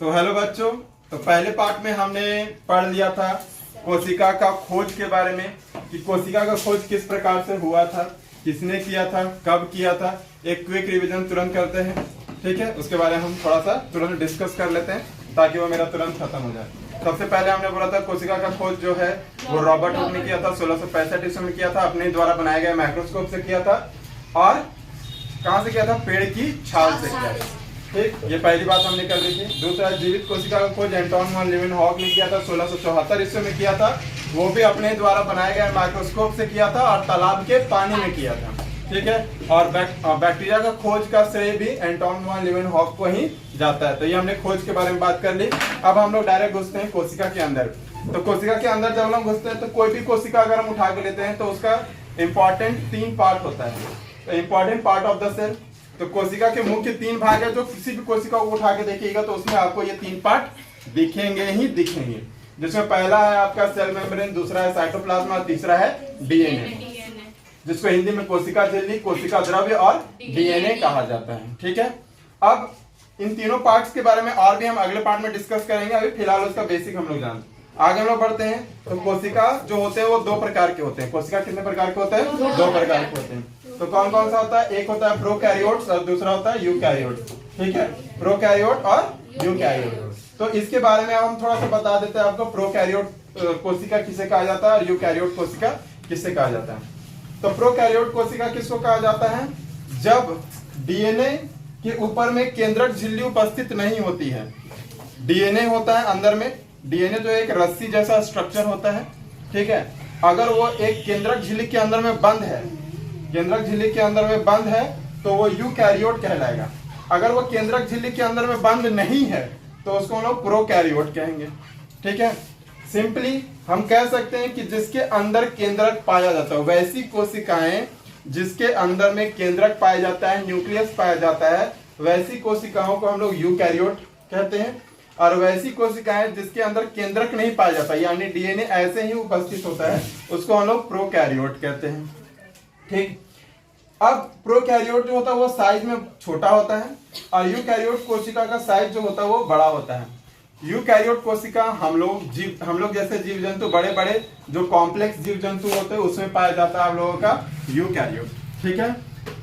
तो हेलो बच्चों, तो पहले पार्ट में हमने पढ़ लिया था कोशिका का खोज के बारे में कि कोशिका का खोज किस प्रकार से हुआ था, किसने किया था, कब किया था। एक क्विक रिवीजन तुरंत करते हैं, ठीक है। उसके बारे में हम थोड़ा सा तुरंत डिस्कस कर लेते हैं ताकि वो मेरा तुरंत खत्म हो जाए। सबसे पहले हमने बोला था कोशिका का खोज जो है वो रॉबर्ट हुक ने किया था, 1665 ईस्वी में किया था, अपने द्वारा बनाए गए माइक्रोस्कोप से किया था। और कहाँ से किया था? पेड़ की छाल से किया था, ठीक। ये पहली बात हमने कर ली थी। दूसरा, जीवित कोशिका का खोज एंटोन वन लीवेनहॉक ने किया था, 1674 ईस्वी में किया था। वो भी अपने द्वारा बनाए गए माइक्रोस्कोप से किया था और तालाब के पानी में किया था, ठीक है। और बैक्टीरिया का खोज का श्रेय भी एंटोन वन लीवेनहॉक को ही जाता है। तो ये हमने खोज के बारे में बात कर ली। अब हम लोग डायरेक्ट घुसते हैं कोशिका के अंदर। तो कोशिका के अंदर जब हम घुसते हैं तो कोई भी कोशिका अगर हम उठा के लेते हैं तो उसका इंपॉर्टेंट 3 पार्ट होता है। तो important part of the cell, तो कोशिका के मुख्य 3 भाग है। जो किसी भी कोशिका को उठा के देखिएगा तो उसमें आपको ये 3 पार्ट दिखेंगे ही दिखेंगे, जिसमें पहला है आपका सेल मेम्ब्रेन, दूसरा है साइटोप्लाज्म और तीसरा है डीएनए, जिसको हिंदी में कोशिका झिल्ली, कोशिका द्रव्य और डीएनए कहा जाता है, ठीक है। अब इन तीनों पार्ट्स के बारे में और भी हम अगले पार्ट में डिस्कस करेंगे। अभी फिलहाल उसका बेसिक हम लोग जानते हैं। आगे हम लोग बढ़ते हैं। तो कोशिका जो होते हैं वो 2 प्रकार के होते हैं। कोशिका कितने प्रकार के होते हैं? 2 प्रकार के होते हैं। तो कौन कौन सा होता है? एक होता है प्रोकैरियोट्स और दूसरा होता है यूकैरियोट्स, ठीक है। प्रोकैरियोट और यूकैरियोट, तो इसके बारे में हम थोड़ा सा बता देते हैं आपको। प्रोकैरियोट कोशिका किसे कहा जाता है और यूकैरियोट कोशिका किसे कहा जाता है। तो प्रोकैरियोट कोशिका किसको कहा जाता है? जब डीएनए के ऊपर में केंद्रक झिल्ली उपस्थित नहीं होती है। डीएनए होता है अंदर में, डीएनए जो एक रस्सी जैसा स्ट्रक्चर होता है, ठीक है। अगर वो एक केंद्रक झिल्ली के अंदर में बंद है, केंद्रक झिल्ली के अंदर में बंद है तो वो यूकैरियोट कहलाएगा। अगर वो केंद्रक झिल्ली के अंदर में बंद नहीं है तो उसको हम लोग प्रोकैरियोट कहेंगे, ठीक है। सिंपली हम कह सकते हैं कि जिसके अंदर केंद्रक पाया जाता है, वैसी कोशिकाएं जिसके अंदर में केंद्रक पाया जाता है, न्यूक्लियस पाया जाता है, वैसी कोशिकाओं को हम लोग यूकैरियोट कहते हैं। और वैसी कोशिकाएं जिसके अंदर केंद्रक नहीं पाया जाता, यानी डीएनए ऐसे ही उपस्थित होता है, उसको हम लोग प्रोकैरियोट कहते हैं, ठीक। अब प्रोकैरियोट जो होता है वो साइज में छोटा होता है और यूकैरियोट कोशिका का साइज जो होता है वो बड़ा होता है। यूकैरियोट कोशिका हम लोग जैसे जीव जंतु, बड़े बड़े जो कॉम्प्लेक्स जीव जंतु होते हैं उसमें पाया जाता है आप लोगों का यूकैरियोट, ठीक है।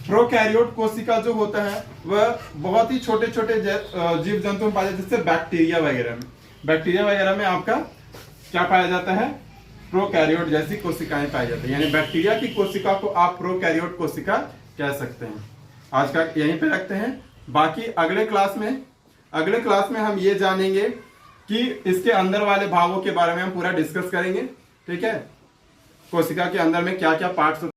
प्रोकैरियोट कोशिका जो होता है वह बहुत ही छोटे छोटे जीव जंतु में पाया जाता है, जैसे बैक्टीरिया वगैरह में आपका क्या पाया जाता है? प्रोकैरियोट जैसी कोशिकाएं पाई जाती है। यानी बैक्टीरिया की कोशिका को आप प्रोकैरियोट कोशिका कह सकते हैं। आज का यहीं पे रखते हैं। बाकी अगले क्लास में हम ये जानेंगे कि इसके अंदर वाले भागों के बारे में हम पूरा डिस्कस करेंगे, ठीक है। कोशिका के अंदर में क्या क्या पार्ट्स